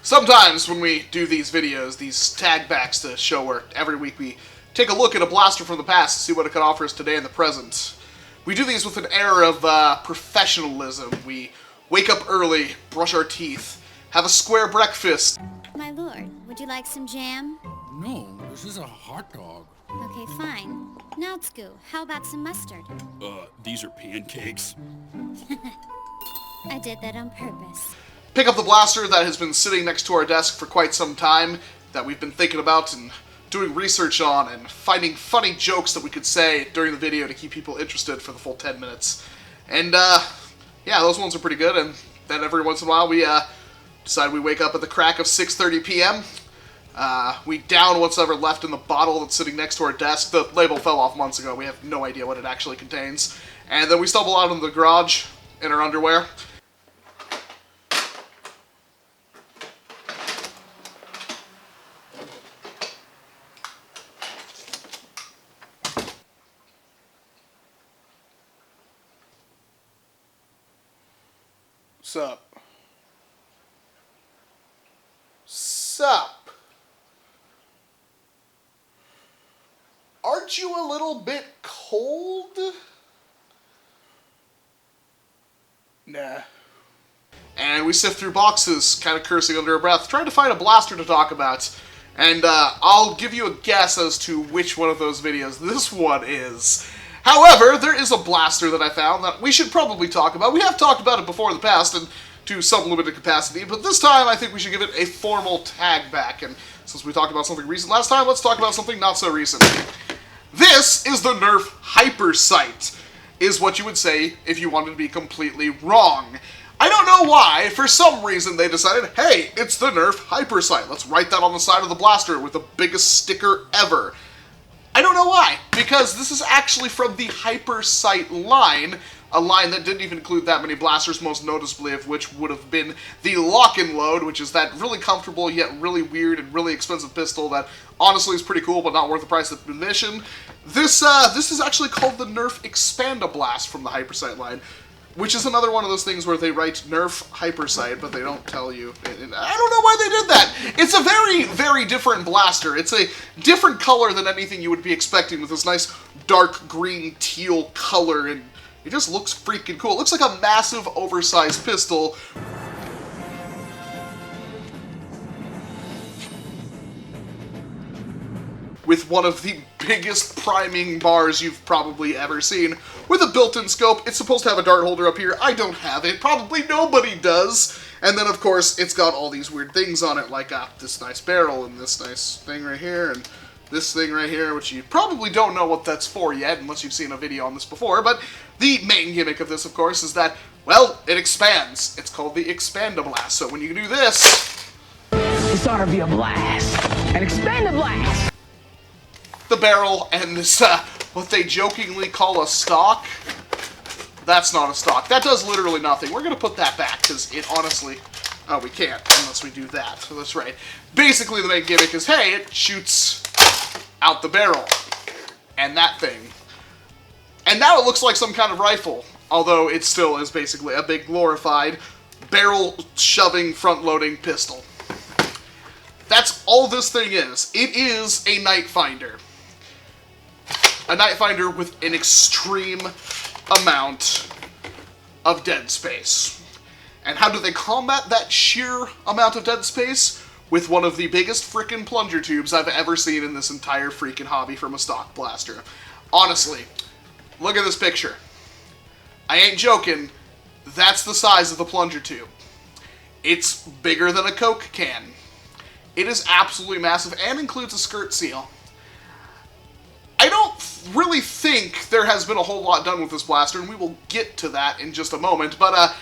Sometimes when we do these videos, these tag backs to show where every week we take a look at a blaster from the past to see what it can offer us today in the present. We do these with an air of professionalism. We wake up early, brush our teeth, have a square breakfast. My lord, would you like some jam? No, this is a hot dog. Okay, fine. Nautsku, how about some mustard? These are pancakes. I did that on purpose. Pick up the blaster that has been sitting next to our desk for quite some time, that we've been thinking about and doing research on and finding funny jokes that we could say during the video to keep people interested for the full 10 minutes. And, yeah, those ones are pretty good, and then every once in a while we, decide we wake up at the crack of 6:30 p.m., we down what's ever left in the bottle that's sitting next to our desk. The label fell off months ago. We have no idea what it actually contains. And then we stumble out into the garage in our underwear. Sup? Sup? Aren't you a little bit cold? Nah. And we sift through boxes, kind of cursing under our breath, trying to find a blaster to talk about. And I'll give you a guess as to which one of those videos this one is. However, there is a blaster that I found that we should probably talk about. We have talked about it before in the past, and to some limited capacity, but this time I think we should give it a formal tag back. And since we talked about something recent last time, let's talk about something not so recent. This is the Nerf Hyper Sight, is what you would say if you wanted to be completely wrong. I don't know why, for some reason they decided, hey, it's the Nerf Hyper Sight. Let's write that on the side of the blaster with the biggest sticker ever. I don't know why, because this is actually from the Hyper Sight line, a line that didn't even include that many blasters, most noticeably of which would have been the Lock and Load, which is that really comfortable yet really weird and really expensive pistol that honestly is pretty cool but not worth the price of admission. This is actually called the Nerf Expandablast from the Hyper Sight line, which is another one of those things where they write Nerf Hyper Sight, but they don't tell you. And I don't know why they did that. It's a very, very different blaster. It's a different color than anything you would be expecting, with this nice dark green teal color, and it just looks freaking cool. It looks like a massive, oversized pistol. With one of the biggest priming bars you've probably ever seen. With a built-in scope, it's supposed to have a dart holder up here. I don't have it. Probably nobody does. And then, of course, it's got all these weird things on it, like this nice barrel and this nice thing right here, and this thing right here, which you probably don't know what that's for yet, unless you've seen a video on this before. But the main gimmick of this, of course, is that, well, it expands. It's called the Expandablast. So when you do this, this ought to be a blast. An Expandablast! The barrel and this, what they jokingly call a stock, that's not a stock. That does literally nothing. We're going to put that back, because it honestly, oh, we can't unless we do that. So that's right. Basically, the main gimmick is, hey, it shoots out the barrel. And that thing. And now it looks like some kind of rifle, although it still is basically a big glorified barrel-shoving, front-loading pistol. That's all this thing is. It is a NItefinder. A NItefinder with an extreme amount of dead space. And how do they combat that sheer amount of dead space? With one of the biggest frickin' plunger tubes I've ever seen in this entire freaking hobby from a stock blaster. Honestly, look at this picture. I ain't joking, that's the size of the plunger tube. It's bigger than a Coke can. It is absolutely massive and includes a skirt seal. I don't really think there has been a whole lot done with this blaster, and we will get to that in just a moment, but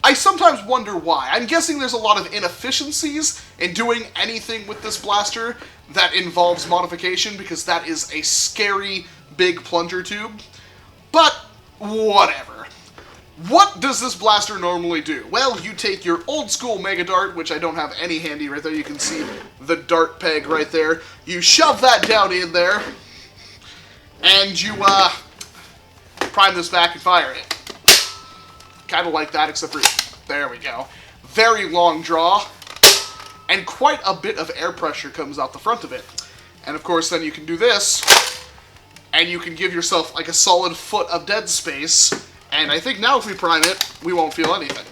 I sometimes wonder why. I'm guessing there's a lot of inefficiencies in doing anything with this blaster that involves modification, because that is a scary big plunger tube. But whatever. What does this blaster normally do? Well, you take your old school Mega Dart, which I don't have any handy right there. You can see the dart peg right there. You shove that down in there, and you prime this back and fire it. Kind of like that, except for, there we go. Very long draw. and quite a bit of air pressure comes out the front of it. And of course, then you can do this, and you can give yourself like a solid foot of dead space. And I think now if we prime it, we won't feel anything.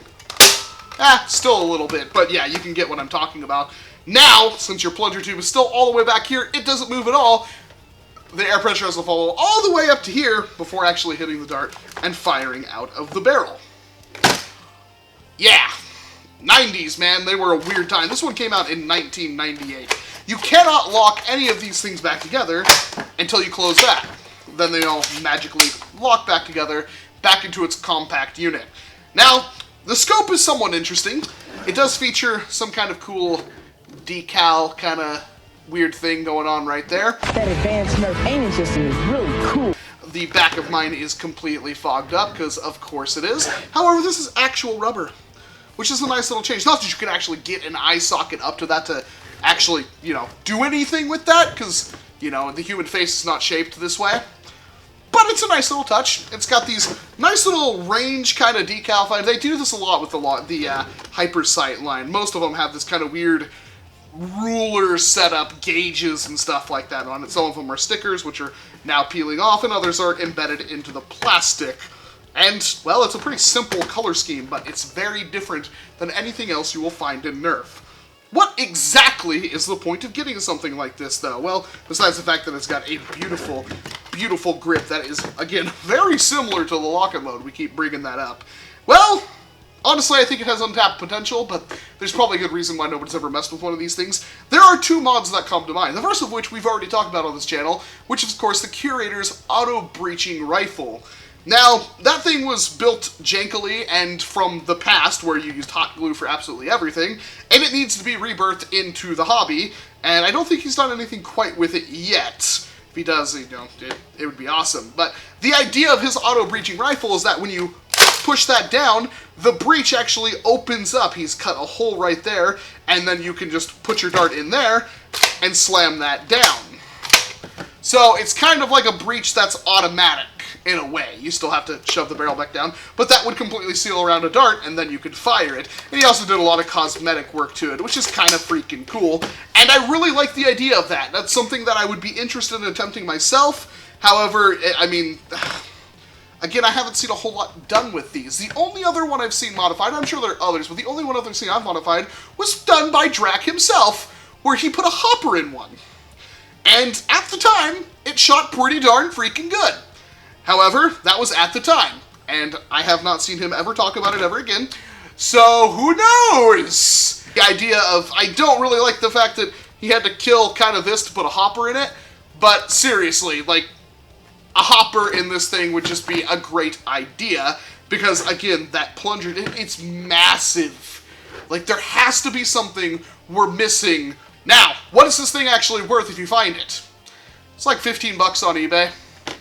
Still a little bit, but yeah, you can get what I'm talking about. Now, since your plunger tube is still all the way back here, it doesn't move at all. The air pressure has to follow all the way up to here before actually hitting the dart and firing out of the barrel. Yeah, 90s, man, they were a weird time. This one came out in 1998. You cannot lock any of these things back together until you close that. Then they all magically lock back together, back into its compact unit. Now, the scope is somewhat interesting. It does feature some kind of cool decal kind of weird thing going on right there. That advanced Nerf aiming system is really cool. The back of mine is completely fogged up, because of course it is. However, this is actual rubber, which is a nice little change. Not that you can actually get an eye socket up to that to actually, you know, do anything with that, because, you know, the human face is not shaped this way. But it's a nice little touch. It's got these nice little range kind of decal. They do this a lot with the Hypersight line. Most of them have this kind of weird ruler setup, gauges and stuff like that on it. Some of them are stickers, which are now peeling off, and others are embedded into the plastic. And, well, it's a pretty simple color scheme, but it's very different than anything else you will find in Nerf. What exactly is the point of getting something like this, though? Well, besides the fact that it's got a beautiful, beautiful grip that is, again, very similar to the lock-it mode. We keep bringing that up. Well, honestly, I think it has untapped potential, but there's probably a good reason why nobody's ever messed with one of these things. There are two mods that come to mind, the first of which we've already talked about on this channel, which is, of course, the Curators auto-breaching rifle. Now, that thing was built jankily and from the past, where you used hot glue for absolutely everything, and it needs to be rebirthed into the hobby, and I don't think he's done anything quite with it yet. If he does, you know, it would be awesome. But the idea of his auto-breaching rifle is that when you push that down, the breach actually opens up. He's cut a hole right there, and then you can just put your dart in there and slam that down. So it's kind of like a breach that's automatic, in a way. You still have to shove the barrel back down, but that would completely seal around a dart, and then you could fire it. And he also did a lot of cosmetic work to it, which is kind of freaking cool, and I really like the idea of that. That's something that I would be interested in attempting myself. However, I mean, again, I haven't seen a whole lot done with these. The only other one I've seen modified, I'm sure there are others, but the only one other thing I've modified was done by Drac himself, where he put a hopper in one. And at the time, it shot pretty darn freaking good. However, that was at the time, and I have not seen him ever talk about it ever again, so who knows? The idea of, I don't really like the fact that he had to kill kind of this to put a hopper in it, but seriously, like, a hopper in this thing would just be a great idea, because, again, that plunger, it's massive. Like, there has to be something we're missing. Now, what is this thing actually worth if you find it? It's like 15 bucks on eBay.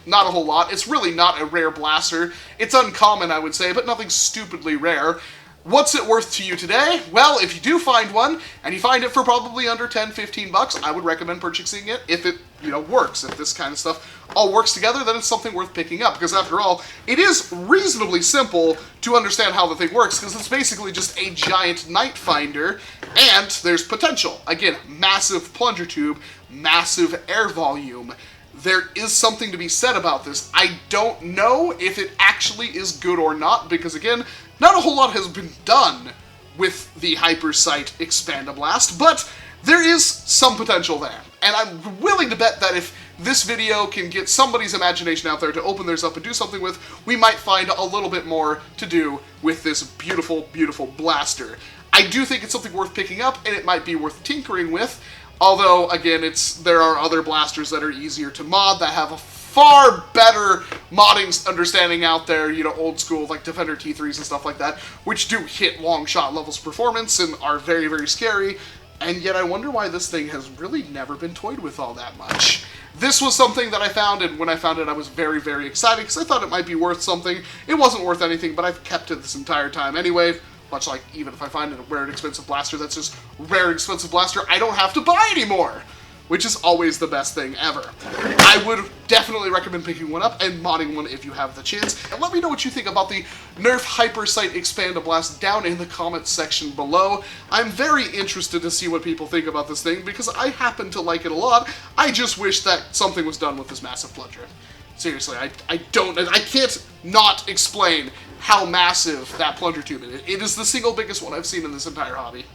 Not a whole lot. It's really not a rare blaster. It's uncommon, I would say, but nothing stupidly rare. What's it worth to you today? Well, if you do find one, and you find it for probably under 10, 15 bucks, I would recommend purchasing it if it, you know, works. If this kind of stuff all works together, then it's something worth picking up, because after all, it is reasonably simple to understand how the thing works, because it's basically just a giant NItefinder, and there's potential. Again, massive plunger tube, massive air volume. There is something to be said about this. I don't know if it actually is good or not, because again, not a whole lot has been done with the Hypersight Expandablast, but there is some potential there. And I'm willing to bet that if this video can get somebody's imagination out there to open theirs up and do something with, we might find a little bit more to do with this beautiful, beautiful blaster. I do think it's something worth picking up, and it might be worth tinkering with. Although, again, there are other blasters that are easier to mod that have a far better modding understanding out there, you know, old school, like Defender T3s and stuff like that, which do hit long shot levels of performance and are very, very scary, and yet I wonder why this thing has really never been toyed with all that much. This was something that I found, and when I found it, I was very, very excited, because I thought it might be worth something. It wasn't worth anything, but I've kept it this entire time anyway. Much like, even if I find a rare and expensive blaster that's just rare and expensive blaster, I don't have to buy anymore. which is always the best thing ever. I would definitely recommend picking one up and modding one if you have the chance. And let me know what you think about the Nerf Hypersight Expandablast down in the comments section below. I'm very interested to see what people think about this thing because I happen to like it a lot. I just wish that something was done with this massive plunger. Seriously, I can't not explain how massive that plunger tube is. It is the single biggest one I've seen in this entire hobby.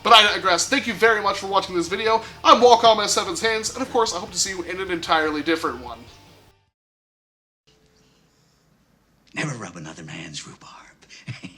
But I digress. Thank you very much for watching this video. I'm Walcom S7's Hands, and of course, I hope to see you in an entirely different one. Never rub another man's rhubarb.